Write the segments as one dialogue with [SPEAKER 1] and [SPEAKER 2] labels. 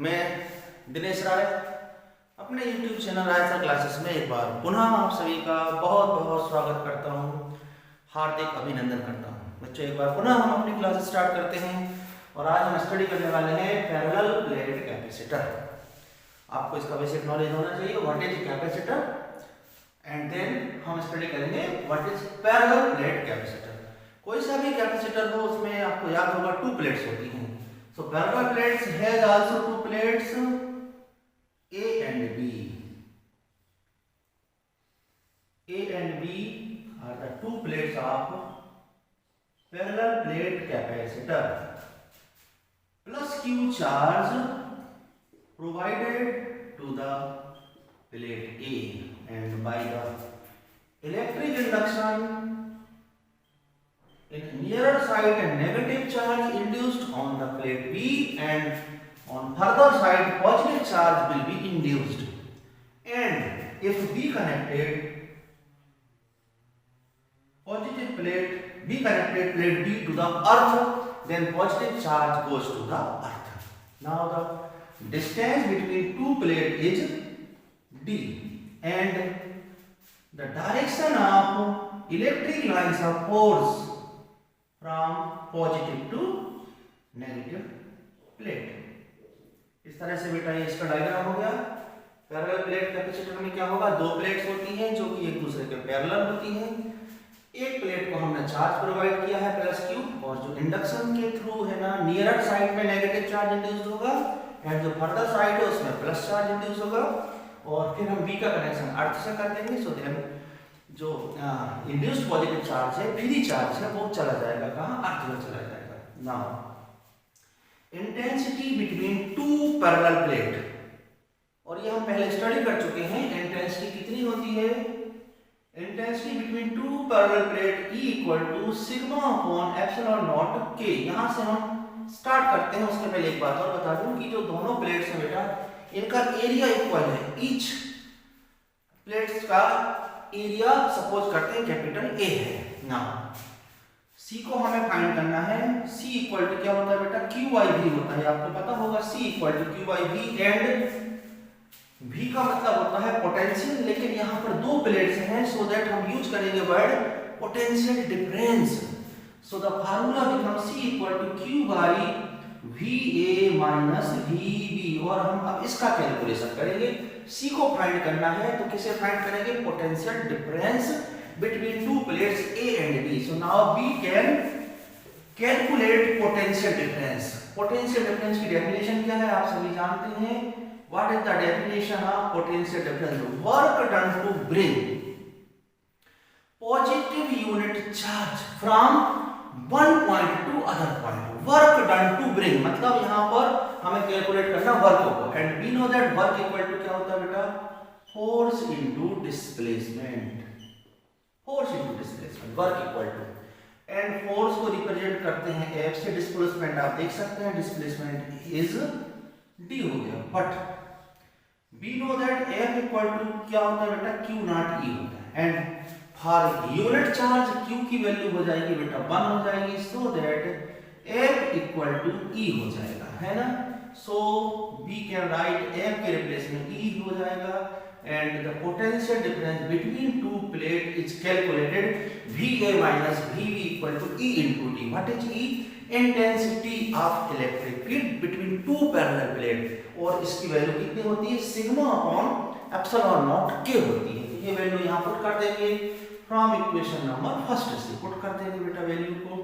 [SPEAKER 1] मैं दिनेश राय अपने YouTube channel राय sir classes में एक बार पुनः आप सभी का बहुत बहुत स्वागत करता हूँ, हार्दिक अभिनंदन करता हूँ। बच्चों, एक बार पुनः हम अपनी क्लासेस स्टार्ट करते हैं और आज हम स्टडी करने वाले हैं पैरेलल प्लेट कैपेसिटर। आपको इसका बेसिक नॉलेज होना चाहिए, what is capacitor, and then हम स्टडी करेंगे what is parallel plate capacitor. कोई सा भी कैपेसिटर हो उसमें आपको याद होगा टू प्लेट्स होती हैं। So parallel plates has also two plates A and B. A and B are the two plates of parallel plate capacitor. Plus Q charge provided to the plate A, and by the electric induction in nearer side a negative charge induced on the plate B, and on further side positive charge will be induced. And if B connected plate B to the earth, then positive charge goes to the earth. Now the distance between two plates is D, and the direction of electric lines of force from positive to negative plate. इस तरह से बेटा ये इसका diagram हो गया। Parallel plate capacitor में क्या होगा, दो प्लेट्स होती हैं जो कि एक दूसरे के पैरेलल होती हैं। एक प्लेट को हमने चार्ज प्रोवाइड किया है प्लस क्यू, और जो इंडक्शन के थ्रू है ना, नियरर साइड में नेगेटिव चार्ज इंड्यूस होगा एंड जो फर्दर साइड है उसमें प्लस चार्ज इंड्यूस होगा। और फिर हम बी का कनेक्शन अर्थ से कर देंगे। सो देन जो इंड्यूस्ड पॉजिटिव चार्ज है, फ्री चार्ज है, वो चला जाएगा कहाँ, अर्थ में चला जाएगा। Now intensity between two parallel plate, और ये हम पहले स्टडी कर चुके हैं। इंटेंसिटी कितनी होती है, intensity between two parallel plate E equal to sigma upon epsilon naught K। यहाँ से हम स्टार्ट करते हैं। उसके पहले एक बात और बता दूं कि जो दोनों प्लेट्स हैं बेटा, इनका एरिया इक्वल है। ईच प्लेट्स का एरिया सपोज करते हैं कैपिटल A है। नाउ C को हमें फाइंड करना है। C इक्वल टू क्या होता है बेटा, QIV होता है, आपको पता होगा। C equal to QIV, and V का मतलब होता है पोटेंशियल, लेकिन यहाँ पर दो प्लेट्स हैं, सो दैट हम यूज करेंगे word potential difference. So the formula becomes C equal to Q by VA minus VB, और हम अब इसका कैलकुलेशन करेंगे। C को फाइंड करना है तो किसे फाइंड करेंगे, potential difference between two plates A and B। So now we can calculate potential difference। Potential difference की डेफिनेशन क्या है, आप सभी जानते हैं। What is the definition of potential difference, work done to bring positive unit charge from one point to other point. Work done to bring मतलब यहाँ पर हमें कैलकुलेट करना वर्क को, and we know that work equal to क्या होता है बेटा, force into displacement. Force into displacement, work equal to, and force को रिप्रेजेंट करते हैं F से। डिस्प्लेसमेंट आप देख सकते हैं, डिस्प्लेसमेंट इज D हो गया। But we know that F equal to क्या होता है बेटा, Q नॉट E होता है, and for unit charge Q की वैल्यू हो जाएगी बेटा 1 हो जाएगी, so that F equal to E हो जाएगा, है ना। So we can write F के रिप्लेस में E हो जाएगा, and the potential difference between two plate is calculated VA minus VB equal to E into D। What is E, intensity of electric field between two parallel plate, और इसकी value कितनी होती है, sigma upon epsilon naught K होती है। तो ये value यहाँ पुट कर देंगे फ्रॉम इक्वेशन नंबर फर्स्ट से। पुट कर देंगे बेटा वैल्यू को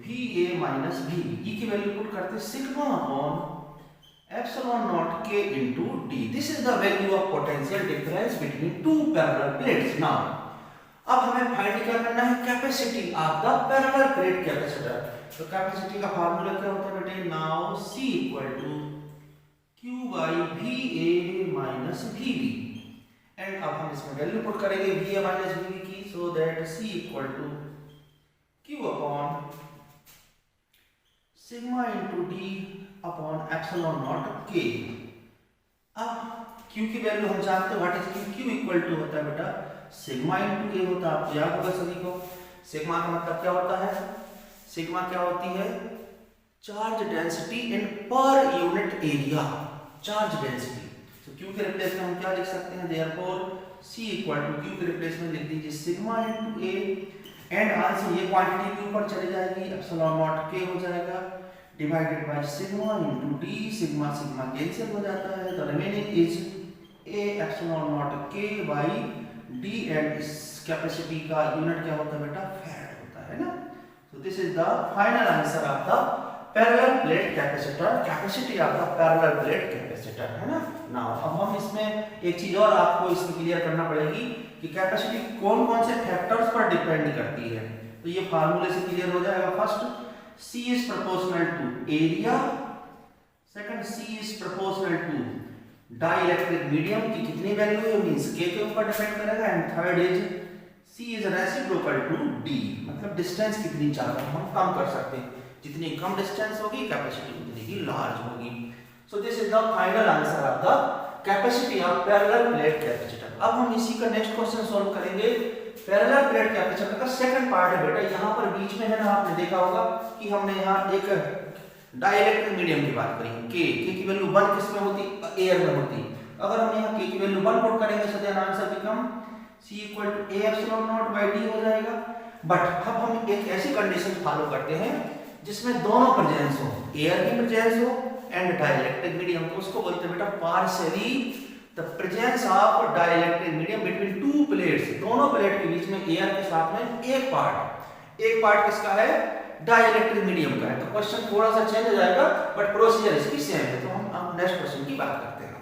[SPEAKER 1] VA माइनस VB, E की वैल्यू पुट करते sigma upon epsilon naught K into D। This is the value of potential difference between two parallel plates. Now अब हमें find क्या करना है, capacity of the parallel plate capacitor. तो capacity का formula क्या होता है बेटे, now C equal to Q by VA minus VB, and अब हम इसमें वैल्यू पुट करेंगे VA माइनस VB की, so that C equal to Q upon sigma into D upon epsilon naught K। अब Q की वैल्यू हम जानते हैं, what is Q, Q equal to होता है बेटा सिग्मा इनटू A होता है, आपको याद होगा सभी को। सिग्मा का मतलब क्या होता है, सिग्मा क्या होती है, charge density in per unit area, charge density. तो क्यू के रिप्लेस में हम क्या लिख सकते हैं, therefore C equal to Q के रिप्लेस में लिख दीजिए sigma into A, and answer ये क्वांटिटी के ऊपर चली जाएगी, एप्सिलॉन नॉट के हो जाएगा divided by sigma into D, sigma sigma cancel हो जाता है, the remaining is A epsilon naught K by D, and इस कैपेसिटी का यूनिट क्या होता है बेटा, फैराड होता है ना। So this is the final answer of the parallel plate capacitor, capacity of the parallel plate capacitor, है ना। नाउ अब हम इसमें एक चीज और आपको इसमें क्लियर करना पड़ेगी कि कैपेसिटी कौन कौन से फैक्टर्स पर डिपेंड करती है। तो ये फार्मूले से क्लियर हो जाएगा। First, C is proportional to area, second C is proportional to dielectric medium की कितनी वैल्यू है, मींस K के ऊपर डिपेंड करेगा, and third is C is reciprocal to D, मतलब डिस्टेंस कितनी ज्यादा हम कम कर सकते हैं, जितनी कम डिस्टेंस होगी कैपेसिटी उतनी ही लार्ज होगी। So this is the final answer of the capacity of parallel plate capacitor. अब हम इसी का नेक्स्ट क्वेश्चन सॉल्व करेंगे। पैरेलल प्लेट कैपेसिटर का सेकंड पार्ट है बेटा, यहाँ पर बीच में है ना, आपने देखा होगा कि हमने यहाँ एक डाइलेक्ट्रिक मीडियम की बात करी, के की वैल्यू 1 किस में होती, एयर में होती। अगर हम यहाँ के की वैल्यू 1 पुट करेंगे so then answer become C equal to A epsilon naught by D हो जाएगा। बट अब हम एक ऐसी कंडीशन फॉलो करते हैं जिसमें दोनों प्रेजेंस हो, एयर की प्रेजेंस हो एंड डाइलेक्ट्रिक मीडियम, तो उसको बोलते हैं बेटा partially the presence of dielectric medium between two plates, दोनों प्लेट के बीच में एयर के साथ में एक पार्ट किसका है, डाइलेक्ट्रिक मीडियम का है। तो क्वेश्चन थोड़ा सा चेंज हो जाएगा बट प्रोसीजर इसकी सेम है। तो हम अब नेक्स्ट क्वेश्चन की बात करते हैं।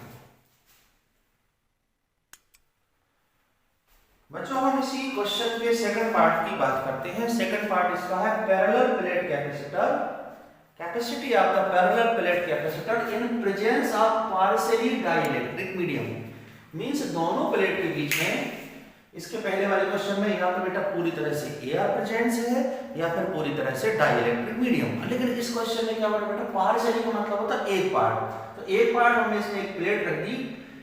[SPEAKER 1] बच्चों हम इसी क्वेश्चन के सेकंड पार्ट की बात करते हैं। सेकंड पार्ट इसका है parallel plate capacitor, capacity of the parallel plate capacitor in presence of partially dielectric medium, means दोनों प्लेट के बीच में, इसके पहले वाले क्वेश्चन में या तो बेटा पूरी तरह से एयर प्रेजेंस है या फिर पूरी तरह से डाइलेक्ट्रिक मीडियम, लेकिन इस क्वेश्चन में क्या होगा बेटा, पार्शियली का मतलब होता है एक पार्ट। तो एक पार्ट हमने इसमें एक प्लेट रख दी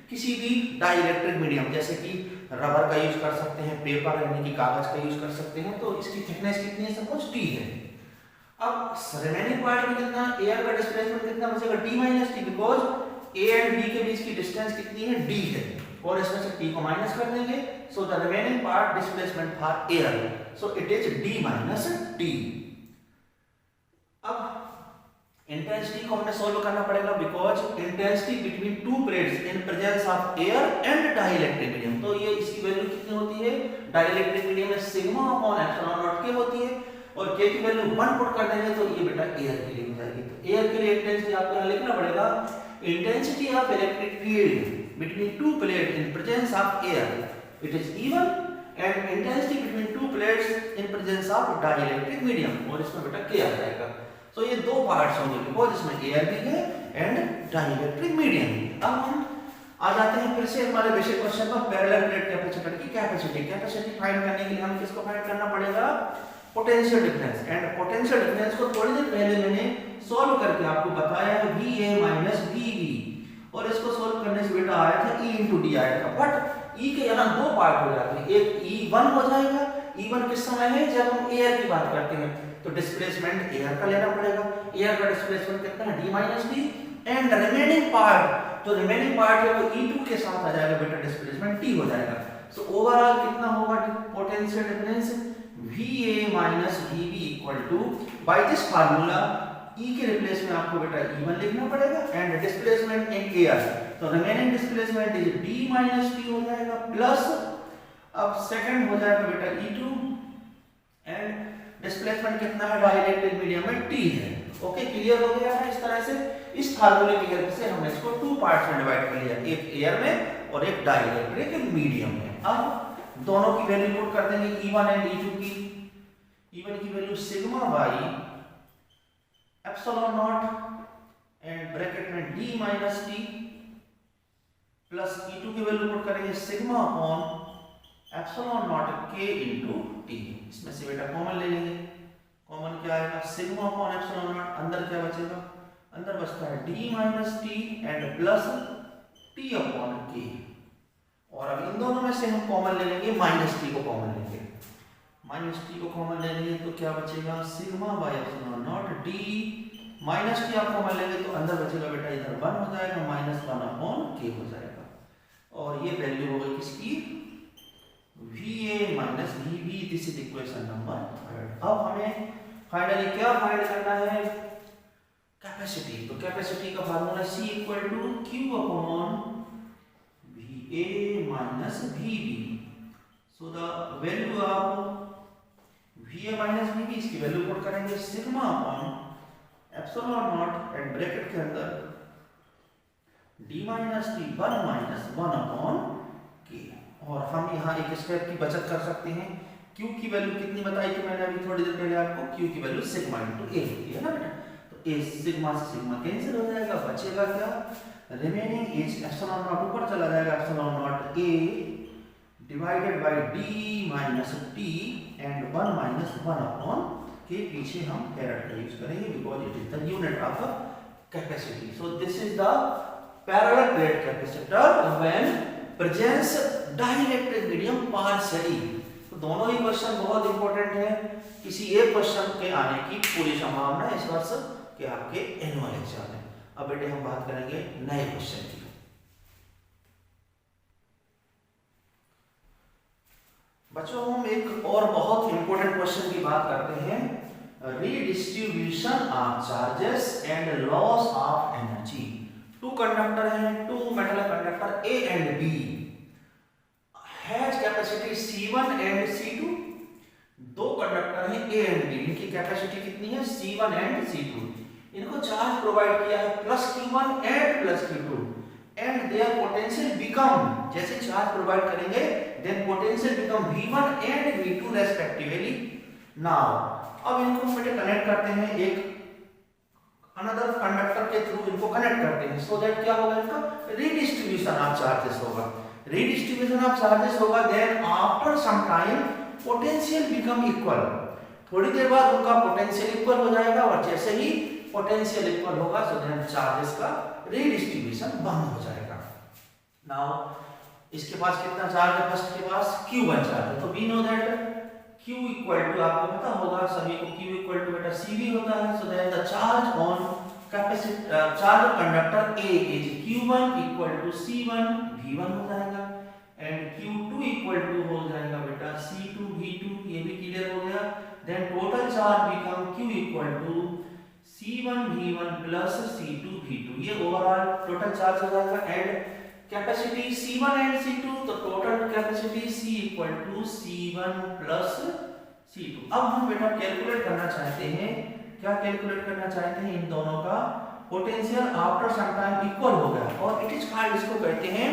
[SPEAKER 1] किसी भी डाइलेक्ट्रिक मीडियम, जैसे कि रबर का यूज कर सकते हैं, पेपर यानी कि कागज का यूज कर सकते हैं, तो इसकी थिकनेस कितनी है, सपोज T है। अब रिमेनिंग पार्ट में कितना, एयर का डिस्प्लेसमेंट कितना बचेगा, D minus T, because A and B के बीच की डिस्टेंस कितनी है, D है, और इसमें से T को माइनस कर देंगे, so the remaining part displacement for air, so it is D minus T. अब इंटेंसिटी को हमें सोल्व करना पड़ेगा, because intensity between two plates in presence of air and dielectric medium, तो ये इसकी वैल्यू कितनी होती है, डाइलेक्ट्रिक मीडियम में सिग्मा अपॉन एप्सिलॉन नॉट के होती है, और के की वैल्यू 1 पुट कर देंगे तो ये बेटा एयर के लिए हो जाएगी। तो एयर के लिए इंटेंसिटी आपको यहां लिखना पड़ेगा, intensity of electric field between two plate in presence of air, it is even, and intensity between two plates in presence of dielectric medium, और इसमें बेटा के आ जाएगा। तो ये दो पार्ट्स होंगे, बिकॉज इसमें एयर भी है एंड डाइलेक्ट्रिक मीडियम। अब हम आ जाते हैं फिर से हमारे बेसिक क्वेश्चन पर, पैरेलल प्लेट कैपेसिटर की कैपेसिटी फाइंड करने के लिए हमें किसको फाइंड करना पड़ेगा, potential difference, and potential difference को थोड़ी देर पहले मैंने सॉल्व करके आपको बताया है VA माइनस VB, और इसको सॉल्व करने से बेटा आया था E इंटू डी आया था, बट E के यहाँ दो पार्ट हो जाते हैं, एक E1 हो जाएगा, E1 किस समय है, जब हम एयर की बात करते हैं, तो डिस्प्लेसमेंट एयर का लेना पड़ेगा, एयर का डिस्प्लेसमेंट कितना है, D minus T, and remaining part, जो रिमेनिंग पार्ट है वो E2 के साथ आ जाएगा बेटा, डिस्प्लेसमेंट T हो जाएगा। सो ओवरऑल कितना होगा potential difference, VA minus VB equal to, by this formula E के रिप्लेस में आपको बेटा E1 लिखना पड़ेगा, एंड डिस्प्लेसमेंट इन एयर, तो remaining displacement is D minus T हो जाएगा, प्लस अब सेकंड हो जाएगा बेटा E2, एंड डिस्प्लेसमेंट कितना है डाइलेक्ट्रिक मीडियम में T है। ओके, क्लियर हो गया है। इस तरह से इस फार्मूले की हेल्प से हमने इसको टू पार्ट्स में डिवाइड कर लिया, एक एयर में और एक डाइलेक्ट्रिक मीडियम में। अब दोनों की वैल्यू पुट कर देंगे, E1 एंड E2 की, E1 की value sigma by epsilon naught and bracket में D minus T, plus E2 की वैल्यू पुट करेंगे sigma upon epsilon naught K into T, इसमें से बेटा कॉमन ले लेंगे, कॉमन क्या आएगा, सिग्मा अपॉन एप्सिलॉन नॉट, अंदर क्या बचेगा, अंदर बचता है D minus T and plus T upon K, और अब इन दोनों में से हम कॉमन ले लेंगे, माइनस टी को कॉमन लेंगे, माइनस टी को कॉमन ले लेंगे तो क्या बचेगा, sigma by epsilon not D minus T आपको मान लेंगे तो अंदर बचेगा बेटा इधर 1 हो जाएगा, -1/k हो जाएगा। और ये वैल्यू हो गई किसकी, VA minus VB। This is equation number 3। अब हमें फाइनली क्या फाइंड करना है, कैपेसिटी। तो कैपेसिटी का formula C equal to Q/VA minus VB। So the value of VA minus VB, इसकी वैल्यू पुट करेंगे sigma upon epsilon naught and bracket के अंदर D minus T 1 minus 1/k। और हम यहाँ एक स्टेप की बचत कर सकते हैं। Q की वैल्यू कितनी बताई थी मैंने अभी थोड़ी देर पहले आपको, Q की वैल्यू सिग्मा इनटू A होती है ना बेटा। तो A सिग्मा से सिग्मा कैंसिल हो जाएगा, बचेगा क्या, रिमेनिंग इज एप्सिलॉन नॉट ऊपर चला जाएगा, epsilon not A divided by D minus T and 1 minus 1/k। पीछे हम कैरेट का यूज करेंगे because it is the unit of capacity. So this is the parallel plate capacitor when presence dielectric medium partially. तो दोनों ही question बहुत important है, किसी एक क्वेश्चन के आने की पूरी संभावना इस वर्ष के आपके एनुअल एग्जाम में। अब बेटे हम बात करेंगे नए क्वेश्चन की। बच्चों हम एक और बहुत इंपॉर्टेंट क्वेश्चन की बात करते हैं, redistribution of charges and loss of energy. Two conductor हैं, two metal conductor A and B has capacity C1 and C2। दो कंडक्टर हैं A एंड B, इनकी कैपेसिटी कितनी है, C1 एंड C2। इनको चार्ज प्रोवाइड किया है +Q1 and +Q2 and their potential become, जैसे चार्ज प्रोवाइड करेंगे then potential become V1 and V2 respectively. Now अब इनको हम कनेक्ट करते हैं एक अनदर कंडक्टर के थ्रू, इनको कनेक्ट करते हैं सो दैट क्या होगा, इनका रीडिस्ट्रीब्यूशन ऑफ चार्जेस होगा। रीडिस्ट्रीब्यूशन ऑफ चार्जेस होगा then after some time potential become equal. थोड़ी देर बाद उनका पोटेंशियल इक्वल हो जाएगा और जैसे ही पोटेंशियल इक्वल होगा सो देन चार्जेस का रीडिस्ट्रीब्यूशन बंद हो जाएगा। नाउ इसके पास कितना चार्ज है, फर्स्ट के पास Q1 चार्ज है, तो we know that Q equal to, आपको पता होगा सभी को, Q इक्वल टू बेटा CV होता है। So that the charge on capacity charge conductor A is Q1 equal to C1 V1 हो जाएगा एंड Q2 इक्वल टू हो जाएगा बेटा C2 V2। ये भी क्लियर हो गया। Then total charge become Q equal to C1 V1 plus C2 V2। ये ओवरऑल टोटल चार्ज हो जाएगा and capacity C1 and C2, तो total capacity C equal to C1 plus C2। अब हम बेटा कैलकुलेट करना चाहते हैं, क्या कैलकुलेट करना चाहते हैं, इन दोनों का potential after some time equal हो गया और इट इज कॉल्ड, इसको कहते हैं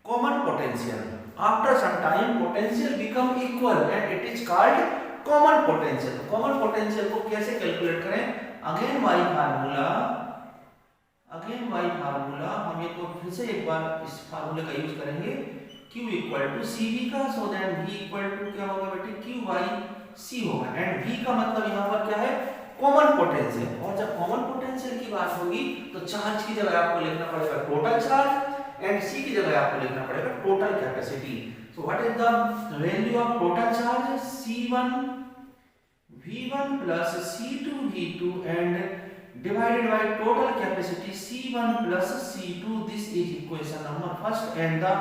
[SPEAKER 1] common potential. After some time potential become equal and it is called common potential. Common potential को कैसे कैलकुलेट करें, अगेन वाई फार्मूला हम एक बार फिर से एक बार इस फार्मूले का यूज करेंगे, Q इक्वल टू CV का, so then V equal to क्या होगा बेटे Q/C होगा एंड V का मतलब यहाँ पर क्या है, कॉमन पोटेंशियल। और जब कॉमन पोटेंशियल की बात होगी तो चार्ज की जगह आपको लिखना पड़ेगा टोटल चार्ज एंड C की जगह आपको लिखना पड़ेगा total capacity. So what is the value of total charge, C1 V1 plus C2 V2 and divided by total capacity C1 plus C2. This is equation number first and the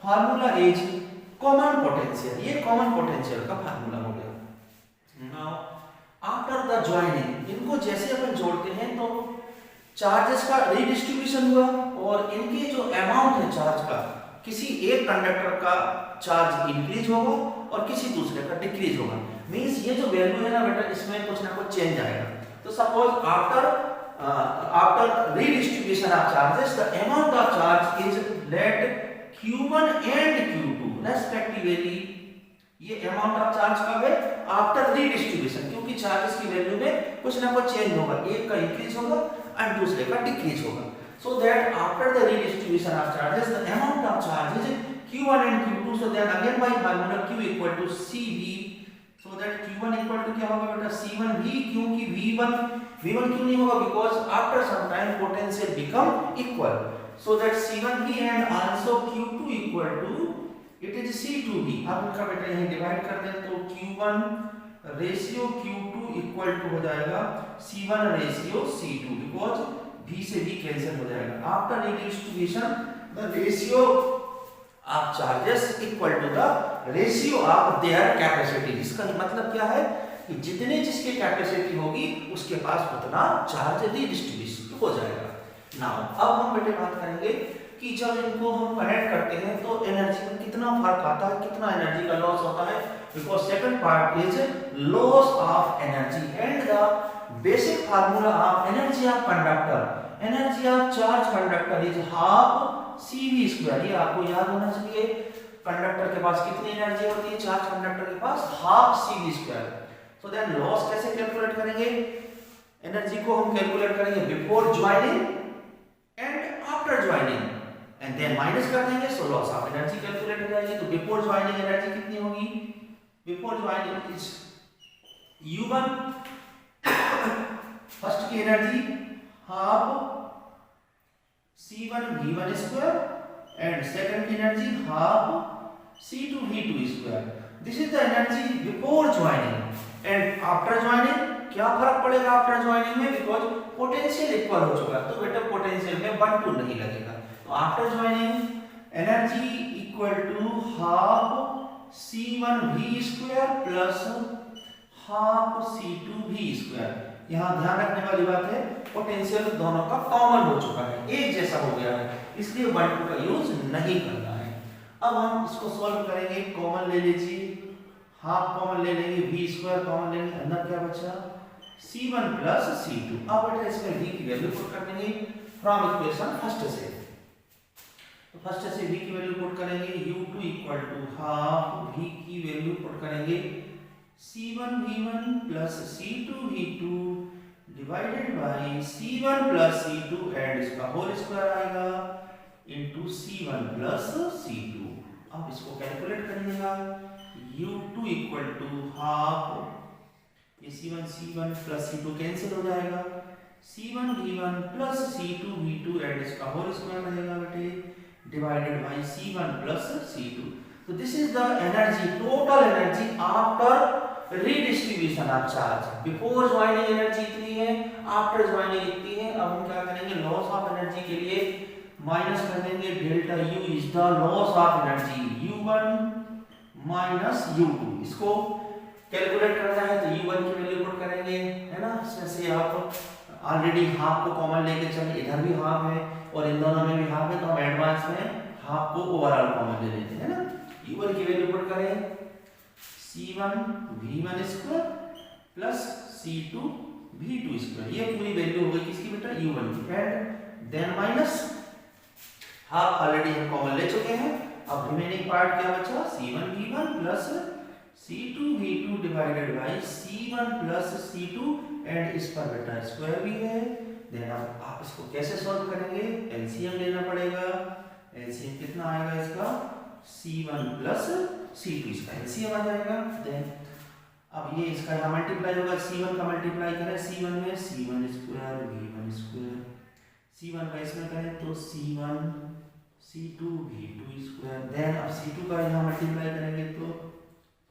[SPEAKER 1] formula is common potential. ये common potential का formula हो गया। Now after the joining, इनको जैसे अपन जोड़ते हैं तो charges का रीडिस्ट्रीब्यूशन हुआ और इनके जो अमाउंट है चार्ज का, किसी एक कंडक्टर का चार्ज इंक्रीज होगा और किसी दूसरे का डिक्रीज होगा। मींस ये जो वैल्यू है ना बेटा, इसमें कुछ ना कुछ चेंज आएगा। तो suppose after redistribution of charges, the amount of charge is let Q1 and Q2 respectively। ये amount of charge कब है, after redistribution, क्योंकि चार्जेस की वैल्यू में कुछ ना कुछ चेंज होगा, एक का इंक्रीज होगा और दूसरे का डिक्रीज होगा। So that after the redistribution of charges, the amount of charge is Q1 and Q2. So then again by formula Q equal to CV. So that Q1 equal to क्या होगा बेटा, C1 V, क्योंकि V1 क्यों नहीं होगा, because after some time potential become equal. So that C1 V and also Q2 equal to it is C2 V। अब इनका बेटा यहीं डिवाइड कर दें तो Q1 ratio Q2 equal to हो जाएगा C1 ratio C2 because V से V कैंसिल हो जाएगा। After distribution the ratio of charges equal to the ratio of their capacity. इसका मतलब क्या है कि जितने जिसकी कैपेसिटी होगी उसके पास उतना चार्ज डिस्ट्रीब्यूशन हो जाएगा। नाउ अब हम बेटे बात करेंगे कि जब इनको हम कनेक्ट करते हैं तो एनर्जी में कितना फर्क आता है, कितना एनर्जी का लॉस होता है। Because second part is loss of energy and the basic formula of energy of conductor, energy of charge conductor is half CV²। ये आपको याद होना चाहिए। कंडक्टर के पास कितनी एनर्जी होती है, चार्ज कंडक्टर के पास half CV²। So then loss कैसे कैलकुलेट करेंगे, एनर्जी को हम कैलकुलेट करेंगे before joining and after joining and then minus कर देंगे, so loss of energy calculate हो जाएगी। तो बिफोर ज्वाइनिंग एनर्जी कितनी होगी, before joining is U1 first की energy half C1 V1² and second की energy half C2 V2²। This is the energy before joining and after joining क्या फर्क पड़ेगा आफ्टर ज्वाइनिंग में, बिकॉज पोटेंशियल इक्वल हो चुका है तो बेटा पोटेंशियल में 1 2 नहीं लगेगा। तो after joining energy equal to half C1 V² plus half C2 V²। यहाँ ध्यान रखने वाली बात है पोटेंशियल दोनों का कॉमन हो चुका है, एक जैसा हो गया है, इसलिए 1 2 का यूज नहीं करना है। अब हम इसको सॉल्व करेंगे, कॉमन ले लीजिए, हाफ कॉमन ले लेंगे, V² कॉमन लेंगे, अंदर क्या बचा C1 प्लस C2। अब बेटा इसमें V की वैल्यू पुट कर देंगे फ्रॉम इक्वेशन फर्स्ट से। तो फर्स्ट से V की वैल्यू पुट करेंगे, U2 equal to half V की वैल्यू पुट करेंगे C1 V1 plus C2 V2 divided by C1 plus C2 and इसका होल स्क्वायर आएगा इनटू C1 प्लस C2। अब इसको कैलकुलेट करिएगा, U2 इक्वल टू हाफ ये C1 plus C2 cancel हो जाएगा, C1 V1 plus C2 V2 and इसका whole square रहेगा बेटे divided by C1 plus C2। तो this is the energy, total energy after redistribution of charge. Before joining energy इतनी है, after joining इतनी है। अब हम क्या करेंगे, लॉस ऑफ एनर्जी के लिए माइनस कर देंगे, delta U is the loss of energy U1 minus U2। इसको कैलकुलेट करना है तो U1 की वैल्यू पुट करेंगे, है ना। इसमें से आप ऑलरेडी हाफ को कॉमन लेके चले, इधर भी हाफ है और इन दोनों में भी हाफ है, तो हम एडवांस में हाफ को ओवरऑल कॉमन ले लेते हैं ना। U1 की वैल्यू पुट करें C1 V1² plus C2 V2²। ये पूरी वैल्यू हो गई किसकी बेटा, U1 की। And then minus half already हम कॉमन ले चुके हैं। अब रिमेनिंग पार्ट क्या बचा, C1 V1 plus C2 V2 divided by C1 plus C2 and इस पर बेटा स्क्वायर भी है। देन अब आप इसको कैसे सॉल्व करेंगे, एलसीएम लेना पड़ेगा। एलसीएम कितना आएगा इसका, C1 प्लस C2 इसका एलसीएम आ जाएगा। देन अब ये इसका यहाँ मल्टीप्लाई होगा, C1 का मल्टीप्लाई करें C1 में C1² V1², C1 का इसमें करें तो C1 C2 V2²। देन अब C2 का यहाँ मल्टीप्लाई करेंगे तो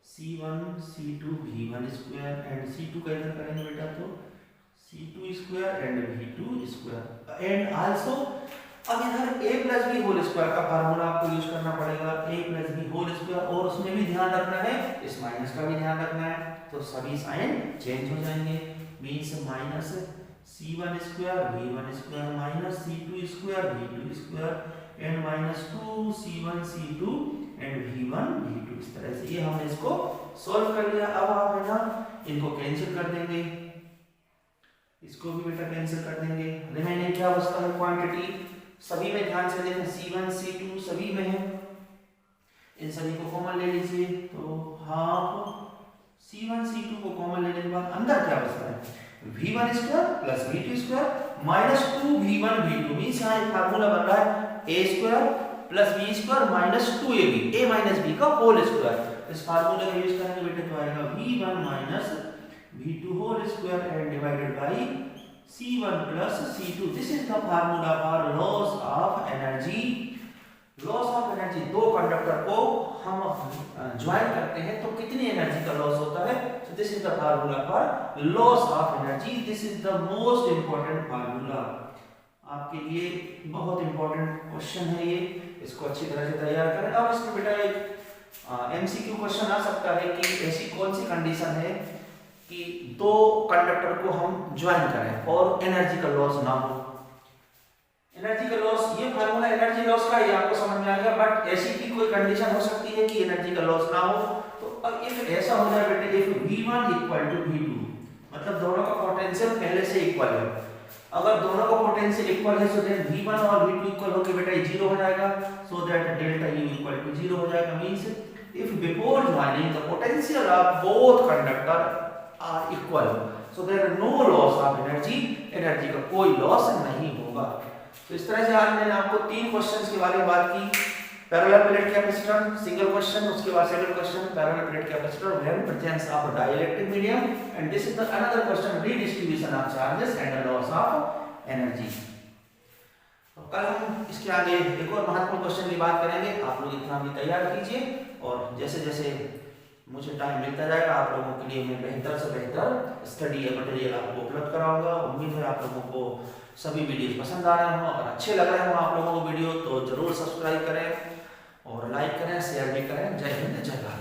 [SPEAKER 1] C1 C2 V1² and C2 का इधर करेंगे बेटा तो C2² and V2² and also अब इधर a plus B whole square का फार्मूला आपको यूज करना पड़ेगा, a plus B whole square, और उसमें भी ध्यान रखना है, इस माइनस का भी ध्यान रखना है। तो सभी साइन चेंज हो जाएंगे, means minus C1² V1² minus C2² V2² and minus 2 C1 C2 and V1 V2। इस तरह से ये हमने इसको सॉल्व कर लिया। अब आप है ना इनको कैंसिल कर देंगे, इसको भी बेटा कैंसिल कर देंगे। रिमेनिंग क्या बचता है, क्वांटिटी सभी में ध्यान से देखें, C1 C2 सभी में है, इन सभी को कॉमन ले लीजिए तो हाफ C1 C2 को कॉमन लेने के बाद अंदर क्या बचता है, V1² plus V2² minus 2 V1 V2। Means यहाँ एक फार्मूला बन रहा है A² plus B² minus 2AB, A minus B का होल स्क्वायर। इस फार्मूले का यूज करेंगे बेटे तो आएगा V1 minus V2 whole square and divided by C1 plus C2। This is the formula for loss of energy loss of energy, दो conductor को हम ज्वाइन करते हैं तो कितनी एनर्जी का लॉस होता है। So this is the formula for loss of energy. This is the most important formula, आपके लिए बहुत इंपॉर्टेंट क्वेश्चन है ये, इसको अच्छी तरह से तैयार करें। अब इसमें बेटा एक एमसीक्यू क्वेश्चन आ सकता है कि ऐसी कौन सी कंडीशन है कि दो कंडक्टर को हम ज्वाइन करें और एनर्जी का लॉस ना हो। एनर्जी का लॉस, ये फार्मूला एनर्जी लॉस का ये आपको समझ में आ गया, बट ऐसी भी कोई कंडीशन हो सकती है कि एनर्जी का लॉस ना हो। तो अब इफ ऐसा हो जाए बेटे, if V1 equal to V2, मतलब दोनों का पोटेंशियल पहले से इक्वल है, अगर दोनों का पोटेंशियल इक्वल है सो देन V1 और V2 इक्वल होके बेटा ये 0 हो जाएगा, so that delta U equal to 0 हो जाएगा। Means if before joining the potential of both conductor are equal, so there no loss of energy, energy का कोई लॉस नहीं होगा। तो इस तरह से आज मैंने आपको तीन क्वेश्चंस के बारे में बात की। Parallel plate capacitor single question, उसके बाद second question parallel plate capacitor when presence of dielectric medium, and this is the another question redistribution of charges and loss of energy. तो कल हम इसके आगे एक और महत्वपूर्ण क्वेश्चन की बात करेंगे। आप लोग इतना भी तैयार कीजिए और जैसे जैसे मुझे टाइम मिलता जाएगा आप लोगों के लिए मैं बेहतर से बेहतर स्टडी मटेरियल आपको उपलब्ध कराऊंगा। उम्मीद है आप लोगों को सभी वीडियोस पसंद आ रहे हों, अगर अच्छे लग रहे हों आप लोगों को वीडियो तो जरूर सब्सक्राइब करें और लाइक करें, शेयर भी करें। जय हिंद, जय भारत।